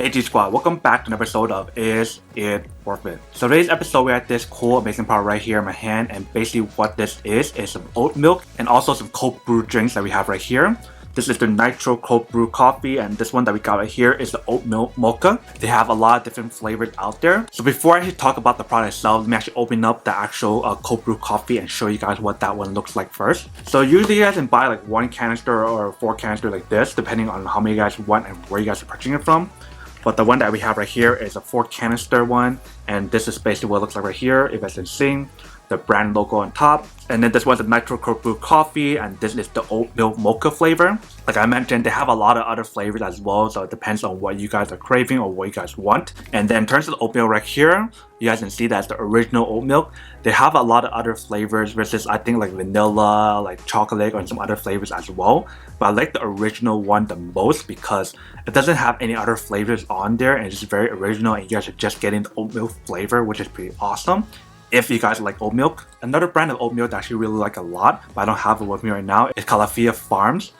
Hey G Squad, welcome back to an episode of Is It Worth It? So today's episode we have this cool amazing product right here in my hand, and basically what this is some oat milk and also some cold brew drinks that we have right here. This is the Nitro cold brew coffee, and this one that we got right here is the oat milk mocha. They have a lot of different flavors out there. So before I actually talk about the product itself, let me actually open up the actual cold brew coffee and show you guys what that one looks like first. So usually you guys can buy like 1 canister or 4 canister like this, depending on how many you guys want and where you guys are purchasing it from. But the one that we have right here is a 4 canister one, and this is basically what it looks like right here. If you can see the brand logo on top. And then this one's the Nitro cold brew coffee, and this is the oat milk mocha flavor. Like I mentioned, they have a lot of other flavors as well, so it depends on what you guys are craving or what you guys want. And then in terms of the oat milk right here, you guys can see that's the original oat milk. They have a lot of other flavors versus I think like vanilla, like chocolate, or some other flavors as well. But I like the original one the most because it doesn't have any other flavors on there, and it's just very original, and you guys are just getting the oat milk flavor, which is pretty awesome. If you guys like oat milk, another brand of oat milk that I actually really like a lot, but I don't have it with me right now, is Calafia Farms.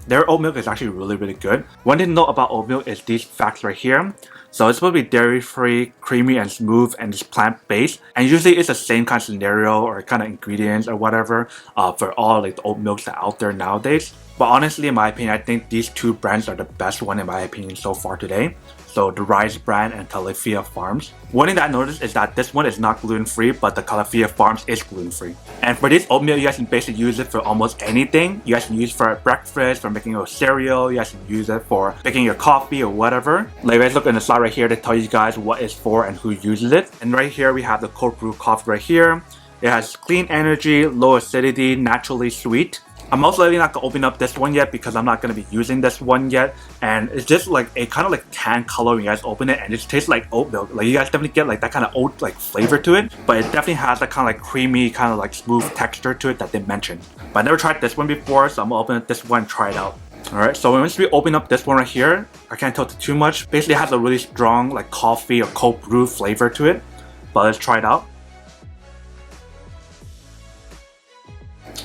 Their oat milk is actually really good. One thing to know about oat milk is these facts right here. So it's supposed to be dairy-free, creamy and smooth, and it's plant-based. And usually it's the same kind of scenario or kind of ingredients or whatever for all like the oat milks that are out there nowadays. But honestly, in my opinion, I think these two brands are the best one in my opinion so far today. So the Rise brand and Calafia Farms. One thing that I noticed is that this one is not gluten-free, but the Calafia Farms is gluten-free. And for this oatmeal, you guys can basically use it for almost anything. You guys can use it for breakfast, for making your cereal, you guys can use it for making your coffee or whatever. Like you guys look in the slide right here to tell you guys what it's for and who uses it. And right here we have the cold brew coffee right here. It has clean energy, low acidity, naturally sweet. I'm most likely not going to open up this one yet because I'm not going to be using this one yet, and it's just like a kind of like tan color when you guys open it, and it tastes like oat milk. Like you guys definitely get like that kind of oat like flavor to it, but it definitely has that kind of like creamy, kind of like smooth texture to it that they mentioned. But I never tried this one before, so I'm going to open this one and try it out. Alright, so once we open up this one right here, I can't tell it too much. Basically it has a really strong like coffee or cold brew flavor to it, but let's try it out.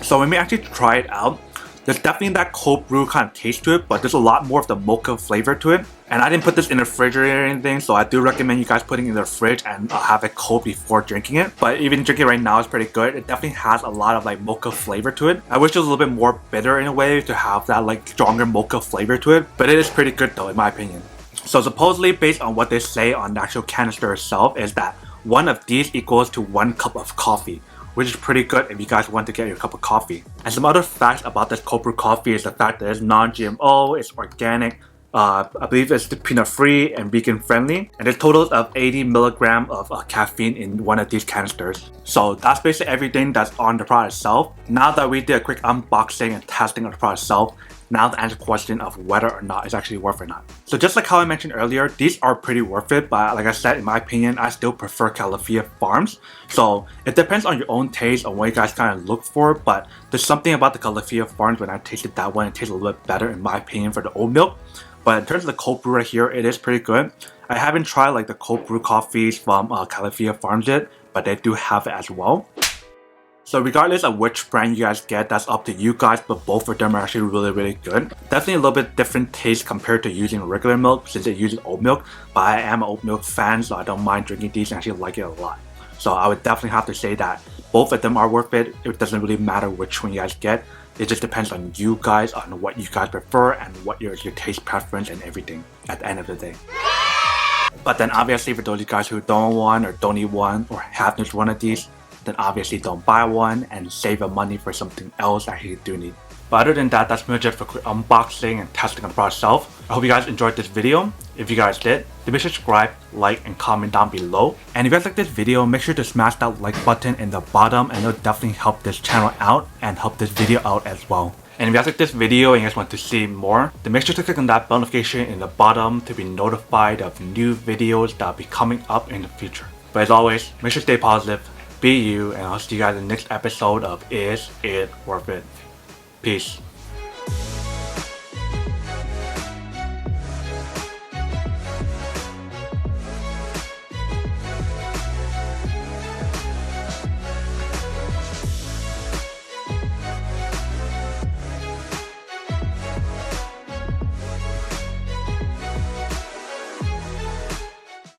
So when we actually try it out, there's definitely that cold brew kind of taste to it, but there's a lot more of the mocha flavor to it. And I didn't put this in the refrigerator or anything, so I do recommend you guys putting it in the fridge and have it cold before drinking it. But even drinking it right now is pretty good. It definitely has a lot of like mocha flavor to it. I wish it was a little bit more bitter in a way to have that like stronger mocha flavor to it, but it is pretty good though in my opinion. So supposedly based on what they say on the actual canister itself is that one of these equals to 1 cup of coffee, which is pretty good if you guys want to get your cup of coffee. And some other facts about this cold brew coffee is the fact that it's non-GMO, it's organic, I believe it's peanut free and vegan friendly, and there's totals of 80 milligrams of caffeine in one of these canisters. So that's basically everything that's on the product itself. Now that we did a quick unboxing and testing of the product itself, now to answer the question of whether or not it's actually worth it or not. So just like how I mentioned earlier, these are pretty worth it, but like I said, in my opinion, I still prefer Calafia Farms. So it depends on your own taste on what you guys kind of look for, but there's something about the Calafia Farms when I tasted that one, it tastes a little bit better in my opinion for the oat milk. But in terms of the cold brew right here, it is pretty good. I haven't tried like the cold brew coffees from Calafia Farms yet, but they do have it as well. So regardless of which brand you guys get, that's up to you guys, but both of them are actually really good. Definitely a little bit different taste compared to using regular milk since it uses oat milk, but I am an oat milk fan, so I don't mind drinking these and actually like it a lot. So I would definitely have to say that both of them are worth it. It doesn't really matter which one you guys get. It just depends on you guys, on what you guys prefer and what your taste preference and everything at the end of the day. But then obviously for those of you guys who don't want or don't need one or have just one of these, then obviously don't buy one and save your money for something else that you do need. But other than that, that's pretty much it for quick unboxing and testing on the product itself. I hope you guys enjoyed this video. If you guys did, then make sure to subscribe, like, and comment down below. And if you guys like this video, make sure to smash that like button in the bottom, and it'll definitely help this channel out and help this video out as well. And if you guys like this video and you guys want to see more, then make sure to click on that bell notification in the bottom to be notified of new videos that will be coming up in the future. But as always, make sure to stay positive, be you, and I'll see you guys in the next episode of Is It Worth It? Peace.